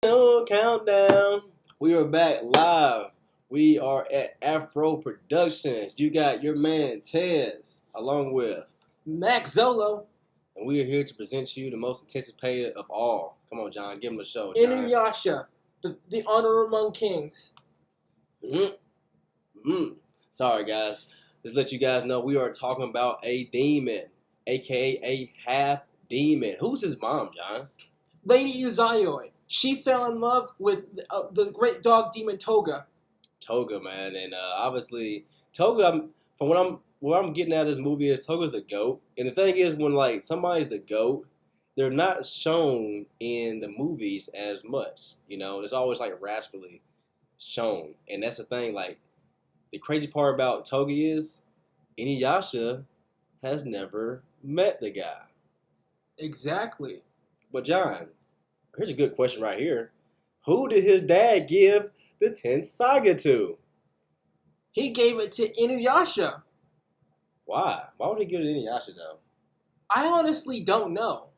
No countdown. We are back live. We are at Afro Productions. You got your man Tez along with, Max Zolo, and we are here to present you the most anticipated of all. Come on, John, give him a show, John. Inuyasha, the honor among kings. Mm-hmm. Sorry, guys. Just let you guys know we are talking about a demon, aka a half demon. Who's his mom, John? Lady Uzayoi. She fell in love with the great dog demon Toga. Toga, man, and obviously Toga. From what I'm getting out of this movie is Toga's the goat, and the thing is when like somebody's the goat, they're not shown in the movies as much. You know, it's always like raspberry shown, and that's the thing. Like the crazy part about Toga is Inuyasha has never met the guy. Exactly. But John, here's a good question right here: who did his dad give the 10th saga to? He gave it to Inuyasha. Why? Why would he give it to Inuyasha though? I honestly don't know.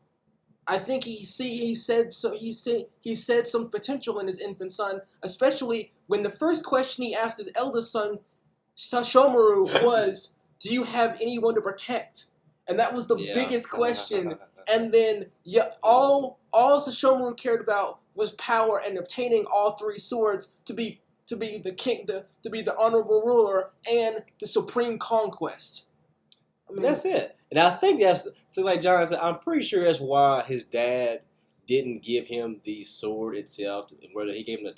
I think he said some potential in his infant son, especially when the first question he asked his eldest son, Sashomaru, was, "Do you have anyone to protect?" And that was the biggest question. And then all Sashomaru cared about was power and obtaining all three swords to be the king, to be the honorable ruler and the supreme conquest. I mean, That's it. And I think that's so. Like John said, I'm pretty sure that's why his dad didn't give him the sword itself. Whether he gave him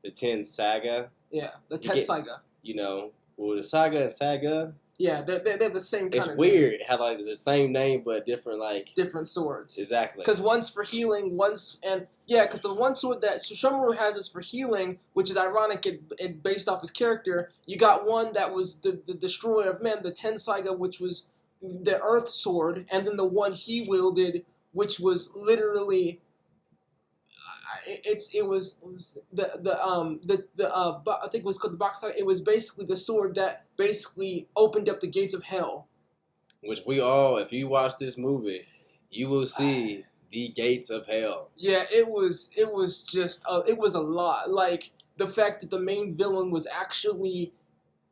the 10 saga. yeah, the You get- Tetsaiga. You know, well, the saga and saga. Yeah, they're the same kind It's of weird how like the same name but different like. different swords. Exactly. Because one's for healing, because the one sword that Shishomaru has is for healing, which is ironic it based off his character. You got one that was the destroyer of men, the Tensaiga, which was the earth sword, and then the one he wielded, which was literally it was I think it was called the box. It was basically the sword that basically opened up the gates of hell. Which we all, if you watch this movie, you will see the gates of hell. Yeah, it was just it was a lot. Like the fact that the main villain was actually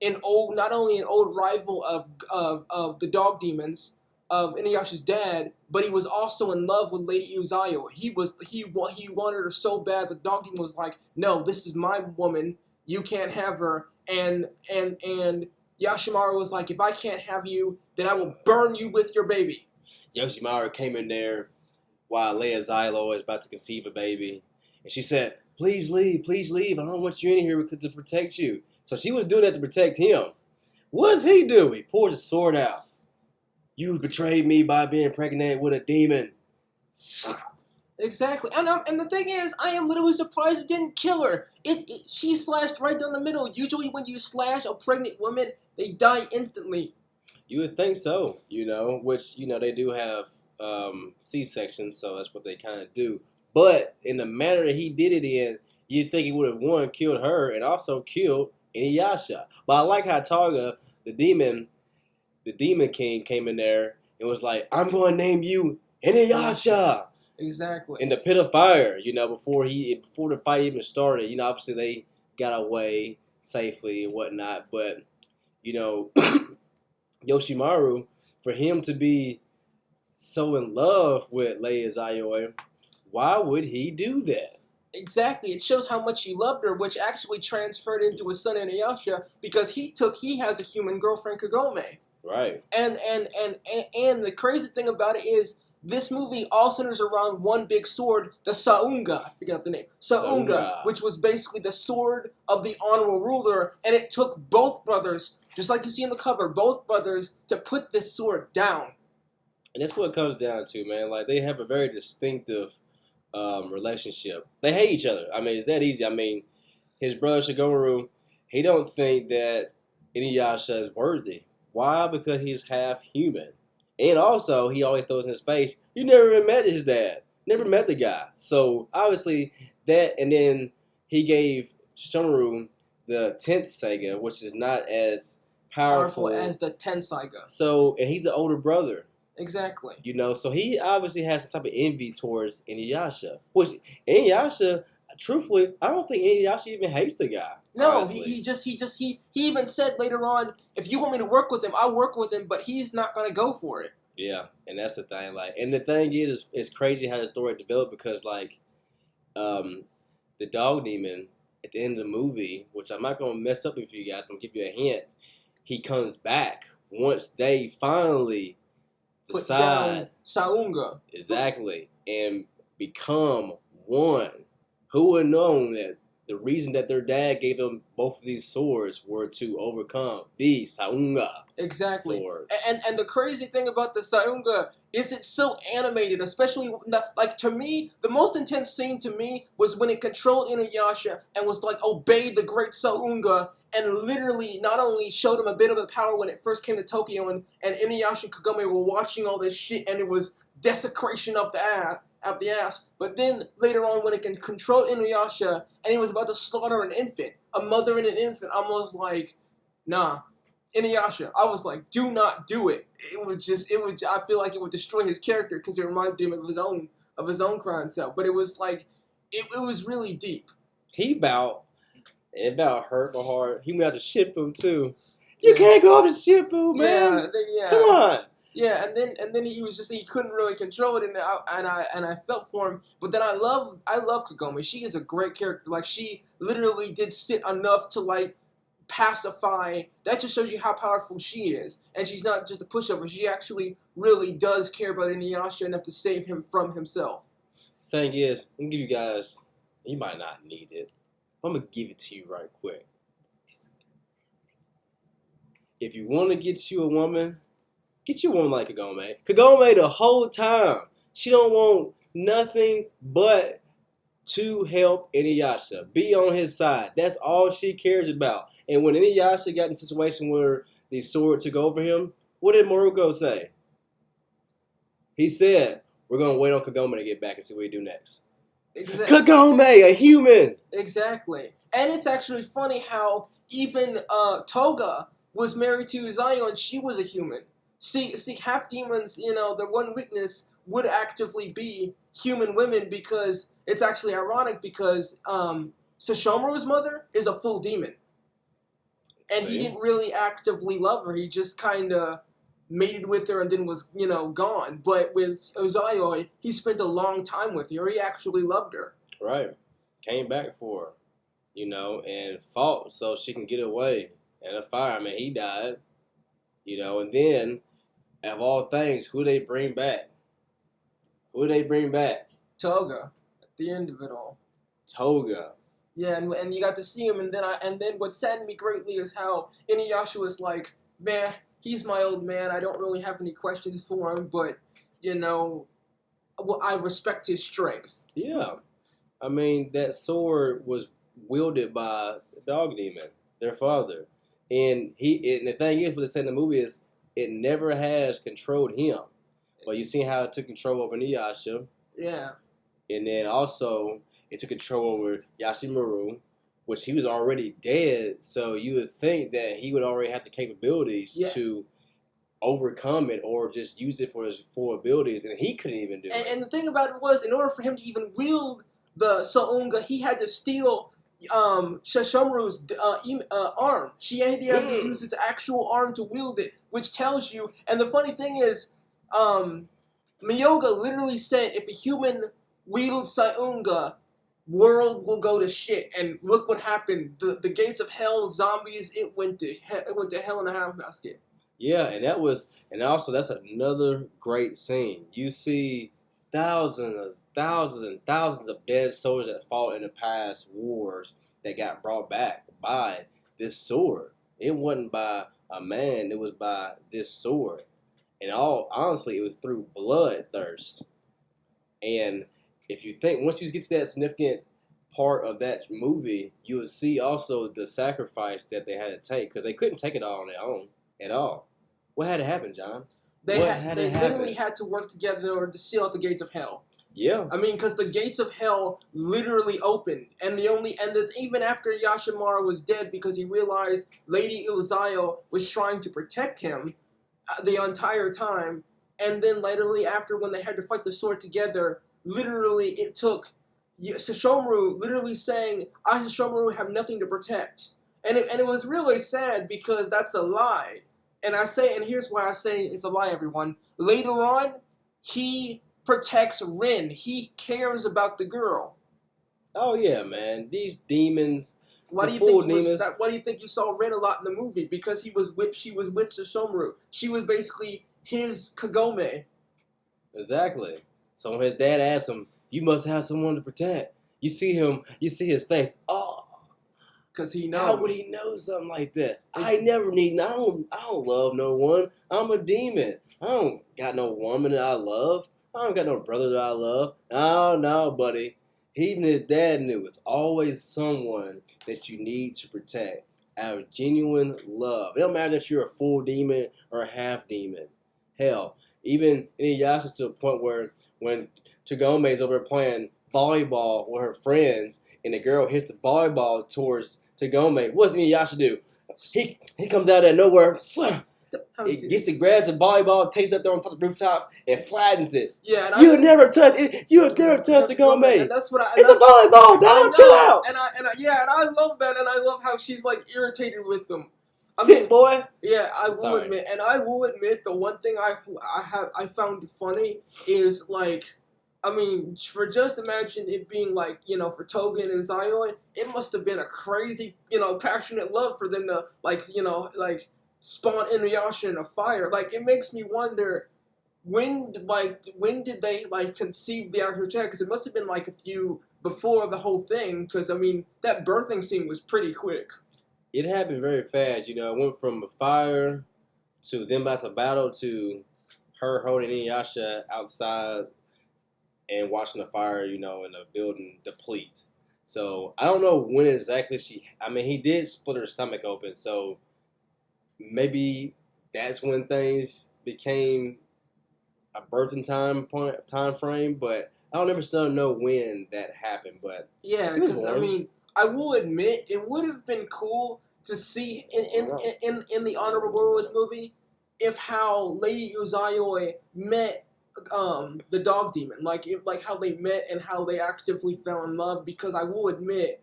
not only an old rival of the dog demons of Inuyasha's dad, but he was also in love with Lady Uzayo. He wanted her so bad, but the dog demon was like, "No, this is my woman. You can't have her." And Yashimaru was like, "If I can't have you, then I will burn you with your baby." Yoshimaru came in there while Leia Xylo is about to conceive a baby. And she said, please leave. I don't want you in here to protect you. So she was doing that to protect him. What does he do? He pours his sword out. You betrayed me by being impregnated with a demon. Exactly. And the thing is, I am literally surprised it didn't kill her. She slashed right down the middle. Usually when you slash a pregnant woman, they die instantly. You would think so, which, they do have C-sections, so that's what they kind of do. But in the manner that he did it in, you'd think he would have, killed her and also killed Inuyasha. But I like how Targa, the demon king, came in there and was like, I'm going to name you Inuyasha. Exactly. In the pit of fire, before the fight even started. Obviously they got away safely and whatnot. But, Yoshimaru, for him to be so in love with Leia Zayoi, why would he do that? Exactly. It shows how much he loved her, which actually transferred into his son Inuyasha because he has a human girlfriend, Kagome. Right. And the crazy thing about it is this movie all centers around one big sword, the Saunga. I forget the name. Saunga, which was basically the sword of the honorable ruler, and it took both brothers, just like you see in the cover, both brothers to put this sword down. And that's what it comes down to, man. Like, they have a very distinctive relationship. They hate each other. I mean, it's that easy. I mean, his brother Shigomaru, he don't think that Inuyasha is worthy. Why? Because he's half human. And also, he always throws in his face, you never even met his dad. Never met the guy. So, obviously, that, and then he gave Shigomaru the 10th Saga, which is not as powerful as the Tensaiga. So, and he's an older brother. Exactly. So he obviously has some type of envy towards Inuyasha. Which, Inuyasha, truthfully, I don't think Inuyasha even hates the guy. No, Honestly, he even said later on, if you want me to work with him, I'll work with him, but he's not gonna go for it. yeah, and that's the thing. Like, and the thing is, it's crazy how the story developed because like, um, the dog demon at the end of the movie, which I'm not gonna mess up with you guys. I'm gonna give you a hint. He comes back once they finally Put down decide Saunga. exactly and become one. Who would have known that the reason that their dad gave them both of these swords were to overcome the Saunga Exactly. sword? And the crazy thing about the Saunga is it's so animated, especially like to me, the most intense scene to me was when it controlled Inuyasha and was like obeyed the great Saunga and literally not only showed him a bit of the power when it first came to Tokyo and Inuyasha and Kagome were watching all this shit and it was desecration up the ass. But then later on when it can control Inuyasha and he was about to slaughter an infant, a mother and an infant, I was like, nah. Inuyasha, I was like, do not do it. I feel like it would destroy his character because it reminded him of his own crying self. But it was like, it was really deep. He it about hurt my heart. He went out to ship him too. You Yeah. can't go up to ship him, man. Come on. Yeah, and then he was just he couldn't really control it, and I felt for him. But then I love Kagome. She is a great character. Like she literally did sit enough to like pacify. That just shows you how powerful she is, and she's not just a pushover. She actually really does care about Inuyasha enough to save him from himself. Thing is, I'm gonna give you guys. You might not need it. I'm gonna give it to you right quick. If you want to get you a woman, get you a woman like Kagome. Kagome the whole time, she don't want nothing but to help Inuyasha. Be on his side. That's all she cares about. And when Inuyasha got in a situation where the sword took over him, what did Maruko say? He said, we're going to wait on Kagome to get back and see what he do next. Exactly. Kagome, a human! Exactly. And it's actually funny how even Toga was married to Zion. She was a human. See, half demons, their one weakness would actively be human women because it's actually ironic because Sashomaru's mother is a full demon. And he didn't really actively love her. He just kind of mated with her and then was, gone. But with Ozayo, he spent a long time with her. He actually loved her. Right. Came back for her, and fought so she can get away. And a fireman, he died, and then, of all things, who they bring back? Who they bring back? Toga, at the end of it all. Toga. Yeah, and you got to see him, and then what saddened me greatly is how Inuyasha was like, man, he's my old man. I don't really have any questions for him, but I respect his strength. Yeah, I mean that sword was wielded by the dog demon, their father, and the thing is, what they said in the movie is it never has controlled him, but you see how it took control over Inuyasha. Yeah. And then also it took control over Yashimaru, which he was already dead, so you would think that he would already have the capabilities to overcome it or just use it for his full abilities, and he couldn't even do it. And the thing about it was, in order for him to even wield the Saunga, he had to steal Shashomaru's arm. He had to use its actual arm to wield it, which tells you. And the funny thing is, Miyoga literally said, if a human wields Saunga, world will go to shit. And look what happened. The gates of hell, zombies, it went to hell in a handbasket. Yeah, and also that's another great scene. You see thousands and thousands of dead soldiers that fought in the past wars that got brought back by this sword. It wasn't by a man, it was by this sword. And honestly, it was through bloodthirst. And if you think, once you get to that significant part of that movie, you will see also the sacrifice that they had to take because they couldn't take it all on their own at all. What had to happen, John? They literally had to work together to seal out the gates of hell. Yeah. I mean, because the gates of hell literally opened, and even after Yashimaru was dead, because he realized Lady Ilzayo was trying to protect him the entire time, and then literally after when they had to fight the sword together, literally it took Sesshomaru literally saying, "I, Sesshomaru, have nothing to protect," and it was really sad because that's a lie. And here's why I say it's a lie, everyone. Later on, he protects Rin. He cares about the girl. Oh yeah, man. These demons, Why the do you think full he was demons. that? Why do you think you saw Rin a lot in the movie? Because she was with Sesshomaru. She was basically his Kagome. Exactly. So when his dad asks him, "You must have someone to protect." You see him. You see his face. Oh, Because he how would knows. he know something like that? I Ex- never need. I don't. I don't love no one. I'm a demon. I don't got no woman that I love. I don't got no brother that I love. Oh no, buddy. He and his dad knew it's always someone that you need to protect out of genuine love. It don't matter that you're a full demon or a half demon. Hell, even Inuyasha to the point where when Tagome's over playing volleyball with her friends and the girl hits the volleyball towards Tagome, what's Inuyasha do? He comes out of nowhere, it gets to grabs the volleyball, takes it up there on top of the rooftops, and flattens it. Yeah, and You would never touch it. You would never touch and Tagome. that's what It's a volleyball, I dog. Chill know, out. yeah, and I love that, and I love how she's like irritated with them. I Sit, mean, boy. yeah, Sorry. I will admit, the one thing I found funny is like, I mean, for just imagine it being like, for Toga and Zion, it must have been a crazy, passionate love for them to like, like spawn Inuyasha in a fire. Like, it makes me wonder when did they like conceive the actual child? Because it must have been like a few before the whole thing. Because I mean, that birthing scene was pretty quick. It happened very fast. It went from a fire to them about to battle to her holding Inuyasha outside and watching the fire, in the building deplete. So I don't know when exactly she. I mean, he did split her stomach open, so maybe that's when things became a birthing time frame. But I don't ever still know when that happened. But Yeah, he was because I born. mean, I will admit it would have been cool to see in the Honorable Boros movie if how Lady Uzayoi met the dog demon, like how they met and how they actively fell in love. Because I will admit,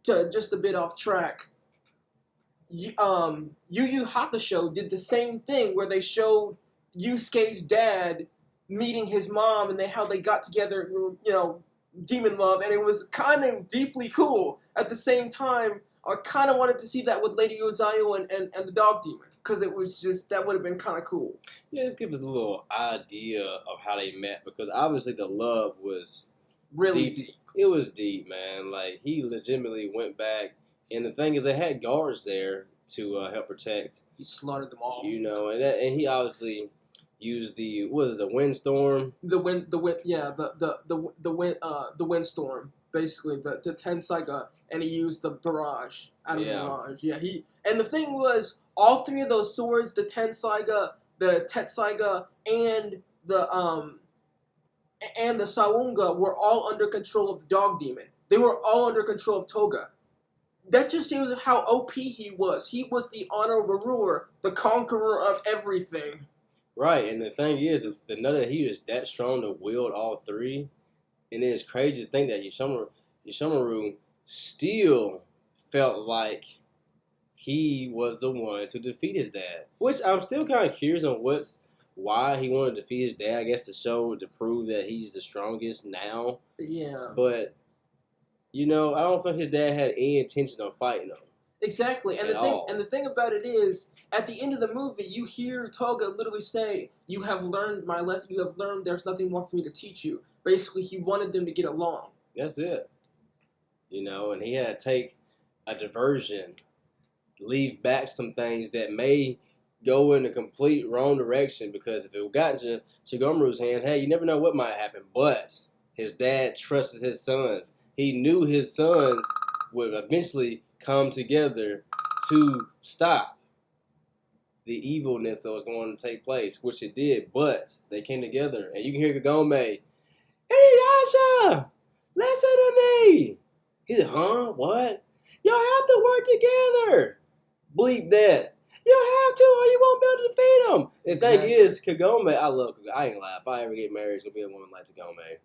to just a bit off track, Yu Yu Hakusho did the same thing where they showed Yusuke's dad meeting his mom and how they got together, demon love, and it was kind of deeply cool. At the same time, I kind of wanted to see that with Lady Ozayo and the dog demon because it was just that would have been kind of cool. Yeah, let's give us a little idea of how they met because obviously the love was Really deep. deep. It was deep, man. Like he legitimately went back, and the thing is, they had guards there to help protect. He slaughtered them all. And he obviously used the what is it, the windstorm. Yeah, the windstorm, basically the Tensaiga, and he used the barrage out of the Yeah, barrage. Yeah, and the thing was, all three of those swords, the Tensaiga, the Tetsaiga, and the Saunga, were all under control of the dog demon. They were all under control of Toga. That just shows how OP he was. He was the honorable ruler, the conqueror of everything. right. And the thing is, if the nut that he was that strong to wield all three, and then it's crazy to think that Yoshimaru still felt like he was the one to defeat his dad. Which I'm still kind of curious on why he wanted to defeat his dad. I guess to prove that he's the strongest now. Yeah. But I don't think his dad had any intention of fighting him Exactly, at all. the thing about it is, at the end of the movie, you hear Toga literally say, "You have learned my lesson. You have learned. There's nothing more for me to teach you." Basically, he wanted them to get along. That's it. And he had to take a diversion, leave back some things that may go in a complete wrong direction because if it got into Shigomaru's hand, hey, you never know what might happen. But his dad trusted his sons. He knew his sons would eventually come together to stop the evilness that was going to take place, which it did. But they came together, and you can hear Kagome, "Hey, Yasha, listen to me." He's like, "Huh? What? Y'all have to work together." Bleep that. You have to, or you won't be able to defeat him. The thing is, Kagome, I love Kagome. I ain't gonna lie. If I ever get married, it's gonna be a woman like Kagome.